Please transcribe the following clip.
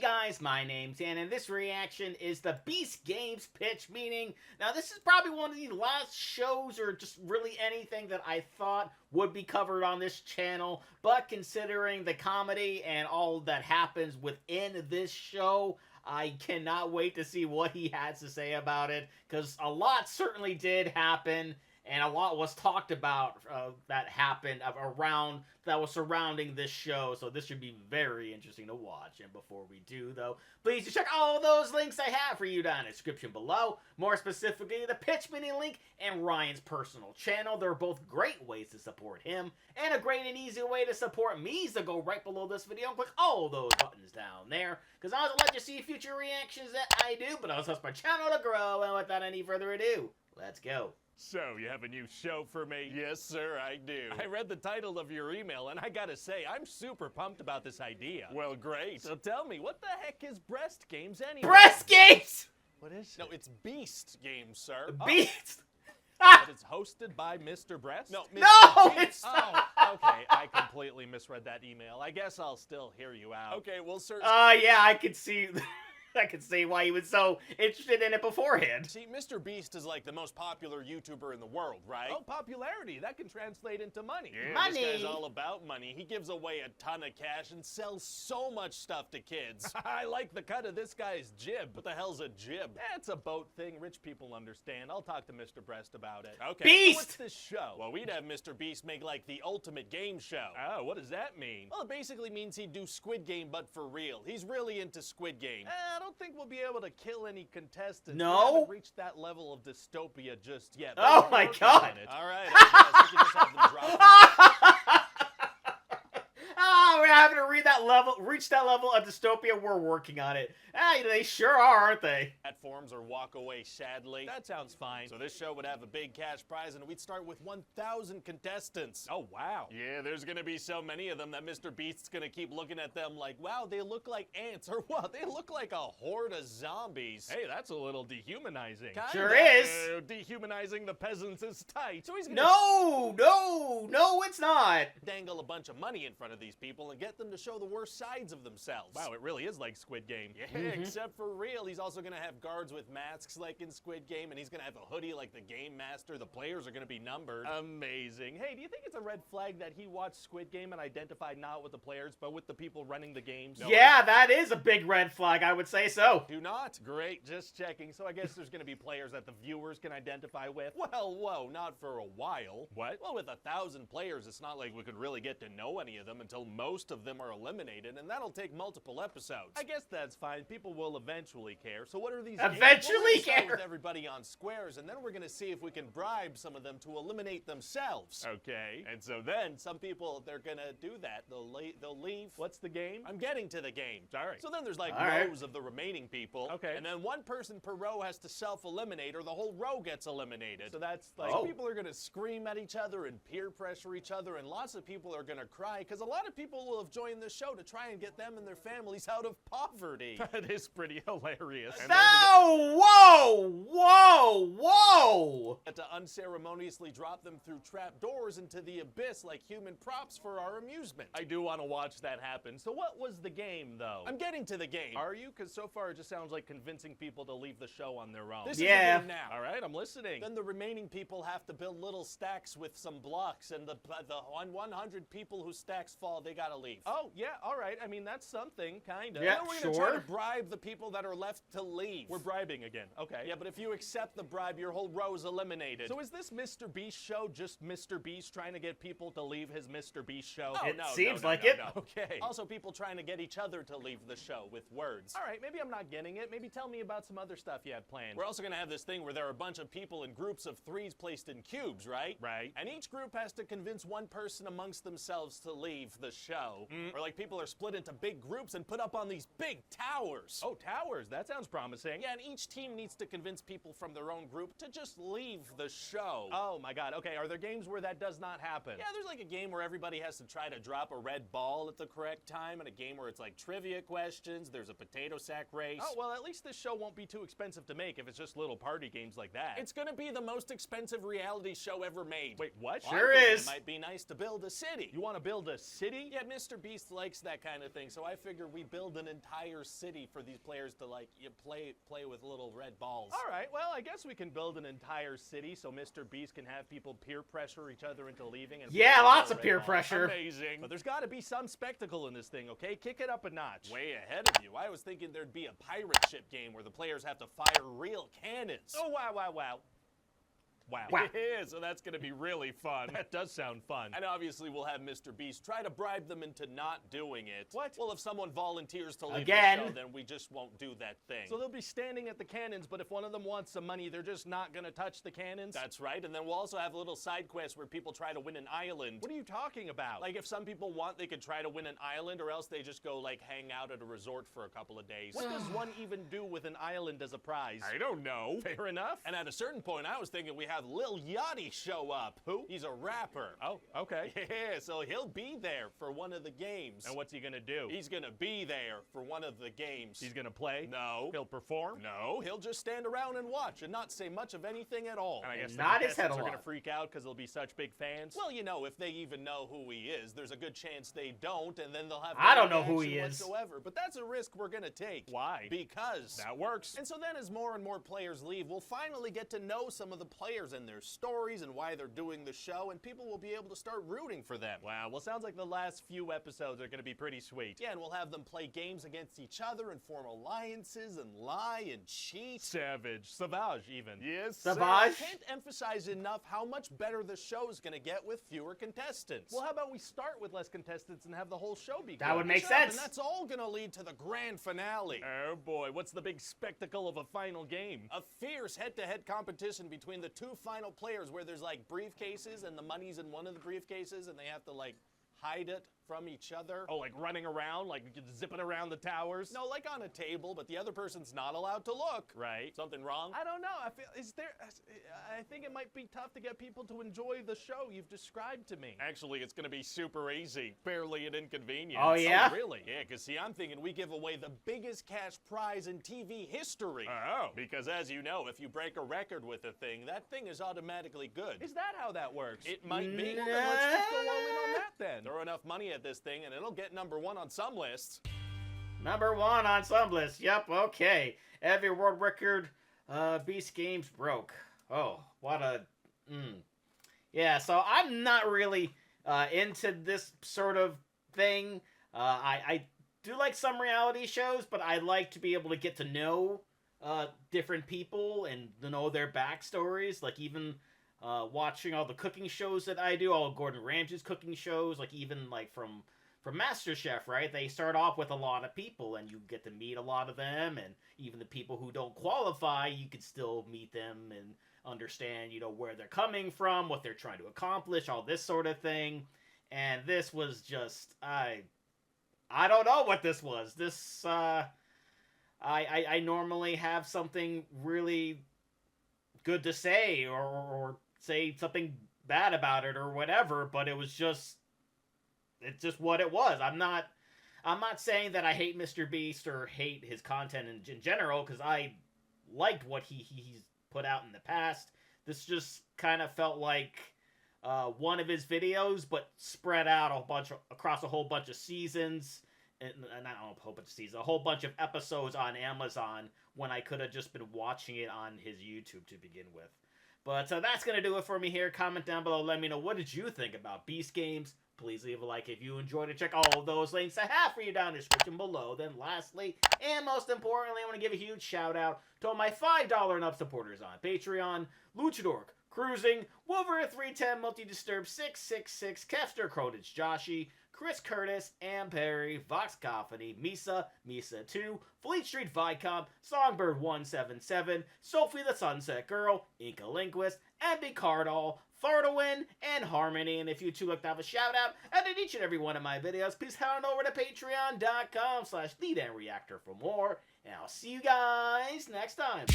guys, my name's Dan, and this reaction is the Beast Games pitch meeting. Now, this is probably one of the last shows, or just really anything that I thought would be covered on this channel, but considering the comedy and all that happens within this show, I cannot wait to see what he has to say about it, because a lot certainly did happen, and a lot was talked about that happened that was surrounding this show, so this should be very interesting to watch. And before we do, though, please check all those links I have for you down in the description below. More specifically, the pitch meeting link and Ryan's personal channel. They're both great ways to support him, and a great and easy way to support me is to go right below this video and click all those buttons down there, because I'll let you see future reactions that I do, but also helps my channel to grow. And without any further ado, let's go. So, you have a new show for me? Yes, sir, I do. I read the title of your email, and I gotta say, I'm super pumped about this idea. Well, great. So tell me, what the heck is Breast Games anyway? Breast Games! What is it? No, it's Beast Games, sir. Beast! But it's hosted by Mr. Breast? No, Mr. No, Beast. it's not! Oh, okay, I completely misread that email. I guess I'll still hear you out. Okay, well, sir. Yeah, I could see... I could see why he was so interested in it beforehand. See, Mr. Beast is like the most popular YouTuber in the world, right? Oh, popularity. That can translate into money. Yeah, Money. This guy's all about money. He gives away a ton of cash and sells so much stuff to kids. I like the cut of this guy's jib. What the hell's a jib? That's a boat thing rich people understand. I'll talk to Mr. Breast about it. Okay. Beast! So what's this show? Well, we'd have Mr. Beast make like the ultimate game show. Oh, what does that mean? Well, it basically means he'd do Squid Game, but for real. He's really into Squid Game. I don't think we'll be able to kill any contestants. No? We haven't reached that level of dystopia just yet. but Oh we're my working God. on it. All right, I guess we can just have them drop We're having to reach that level of dystopia. We're working on it. They sure are, aren't they? platforms or walk away sadly. That sounds fine. So this show would have a big cash prize, and we'd start with 1,000 contestants. Oh, wow. Yeah, there's gonna be so many of them that Mr. Beast's gonna keep looking at them like, wow, they look like ants, or what? They look like a horde of zombies. Hey, that's a little dehumanizing. Kinda. Sure is. Dehumanizing the peasants is tight. So he's gonna No, it's not. Dangle a bunch of money in front of these people and get them to show the worst sides of themselves. Wow, it really is like Squid Game. Yeah, except for real. He's also gonna have guards with masks like in Squid Game, and he's gonna have a hoodie like the Game Master. The players are gonna be numbered. Amazing. Hey, do you think it's a red flag that he watched Squid Game and identified not with the players, but with the people running the games? Yeah, that is a big red flag, I would say so. Do not. Great, just checking. So I guess there's gonna be players that the viewers can identify with. Well, whoa, not for a while. What? Well, with 1,000 players, it's not like we could really get to know any of them until most of them are eliminated, and that'll take multiple episodes. I guess that's fine. People will eventually care. So what are these Eventually Well, we start care. with everybody on squares, and then we're gonna see if we can bribe some of them to eliminate themselves. Okay. And so then some people, they're gonna do that. They'll leave. What's the game? I'm getting to the game. All right. So then there's like All right. rows of the remaining people. Okay. And then one person per row has to self-eliminate, or the whole row gets eliminated. So that's like... Oh. People are gonna scream at each other and peer pressure each other, and lots of people are gonna cry, because a lot of people will have joined this show to try and get them and their families out of poverty. That is pretty hilarious. And No! Whoa! to unceremoniously drop them through trap doors into the abyss like human props for our amusement. I do want to watch that happen. So what was the game, though? I'm getting to the game. Are you? Because so far it just sounds like convincing people to leave the show on their own. This Yeah. is the game now. All right, I'm listening. Then the remaining people have to build little stacks with some blocks, and the 100 people whose stacks fall, they gotta leave. Oh, yeah, all right. I mean, that's something, kind of. Yeah. Then we're gonna try sure. to bribe the people that are left to leave. We're bribing again. Okay. Yeah, but if you accept the bribe, your whole row's eliminated. So is this Mr. Beast show just Mr. Beast trying to get people to leave his Mr. Beast show? Oh, It no, seems no, like no, it. no. Okay. Also, people trying to get each other to leave the show with words. All right, maybe I'm not getting it. Maybe tell me about some other stuff you had planned. We're also gonna have this thing where there are a bunch of people in groups of threes placed in cubes, right? Right. And each group has to convince one person amongst themselves to leave the show. Or like people are split into big groups and put up on these big towers. Oh, towers. That sounds promising. Yeah, and each team needs to convince people from their own group to just leave the show. Oh, my God. Okay, are there games where that does not happen? Yeah, there's like a game where everybody has to try to drop a red ball at the correct time, and a game where it's like trivia questions, there's a potato sack race. Oh, well, at least this show won't be too expensive to make if it's just little party games like that. It's gonna be the most expensive reality show ever made. Wait, what? Sure I think is. It might be nice to build a city. You want to build a city? Yeah, Mr. Mr. Beast likes that kind of thing, so I figure we build an entire city for these players to like play with little red balls. All right, well, I guess we can build an entire city so Mr. Beast can have people peer pressure each other into leaving. And Yeah, lots of red peer balls. pressure. Amazing. But there's got to be some spectacle in this thing, okay? Kick it up a notch. Way ahead of you. I was thinking there'd be a pirate ship game where the players have to fire real cannons. Oh, wow, wow, wow. Wow. Wow. Yeah, so that's going to be really fun. That does sound fun. And obviously we'll have Mr. Beast try to bribe them into not doing it. What? Well, if someone volunteers to leave Again. the show, then we just won't do that thing. So they'll be standing at the cannons, but if one of them wants some money, they're just not going to touch the cannons? That's right, and then we'll also have a little side quest where people try to win an island. What are you talking about? Like if some people want, they could try to win an island, or else they just go like hang out at a resort for a couple of days. What does one even do with an island as a prize? I don't know. Fair enough. And at a certain point, I was thinking we have Lil Yachty show up. Who? He's a rapper. Oh, okay. Yeah, so he'll be there for one of the games. And what's he going to do? He's gonna be there for one of the games. He's going to play? No. He'll perform? No, he'll just stand around and watch and not say much of anything at all. And I guess Nod the his head contestants are along. going to freak out because they'll be such big fans? Well, you know, if they even know who he is, there's a good chance they don't, and then they'll have I no don't know who reaction he is. whatsoever. But that's a risk we're gonna take. Why? Because That works. And so then as more and more players leave, we'll finally get to know some of the players and their stories and why they're doing the show, and people will be able to start rooting for them. Wow, well, sounds like the last few episodes are going to be pretty sweet. Yeah, and we'll have them play games against each other and form alliances and lie and cheat. Savage. Savage, even. Yes, Savage. I can't emphasize enough how much better the show's gonna get with fewer contestants. Well, how about we start with less contestants and have the whole show be That good? would make Shut up, sense. And that's all gonna lead to the grand finale. Oh boy, what's the big spectacle of a final game? A fierce head-to-head competition between the two final players where there's like briefcases and the money's in one of the briefcases and they have to like hide it from each other. Oh, like running around, like zipping around the towers? No, like on a table, but the other person's not allowed to look. Right. Something wrong? I don't know. I think it might be tough to get people to enjoy the show you've described to me. Actually, it's gonna be super easy. Barely an inconvenience. Oh, yeah? Oh, really? Yeah, because see, I'm thinking we give away the biggest cash prize in TV history. Oh. Because as you know, if you break a record with a thing, that thing is automatically good. Is that how that works? It might be. Well, then let's just go all in on that then. Throw enough money at this thing and it'll get #1 on some lists. Number 1 on some lists. Yep, okay. Every world record Beast Games broke. Oh, what a... Yeah, so I'm not really into this sort of thing. I do like some reality shows, but I like to be able to get to know different people and to know their backstories. Like even watching all the cooking shows that I do, all Gordon Ramsay's cooking shows, like even like from MasterChef, right? They start off with a lot of people, and you get to meet a lot of them, and even the people who don't qualify, you could still meet them and understand, you know, where they're coming from, what they're trying to accomplish, all this sort of thing. And this was just, I don't know what this was. This, I normally have something really good to say, or say something bad about it, or whatever, but it was just, it's just what it was. I'm not saying that I hate Mr. Beast or hate his content in general, because I liked what he's put out in the past. This just kind of felt like one of his videos, but spread out across a whole bunch of seasons, and not a whole bunch of seasons, a whole bunch of episodes on Amazon, when I could have just been watching it on his YouTube to begin with. But that's going to do it for me here. Comment down below. Let me know, what did you think about Beast Games? Please leave a like if you enjoyed it. Check all of those links I have for you down in the description below. Then lastly, and most importantly, I want to give a huge shout out to all my $5 and up supporters on Patreon: Luchador, Cruising, Wolver310, Multi-Disturb 666, Kefster, Crodage, Joshi, Chris Curtis, Am Perry, Vox Cacophony, Misa2, Fleet Street Vicomp, Songbird177, Sophie the Sunset Girl, Inca Linguist, MB Cardall, Fardowin, and Harmony. And if you two like to have a shout out in each and every one of my videos, please head on over to patreon.com/TheDanReactor for more. And I'll see you guys next time.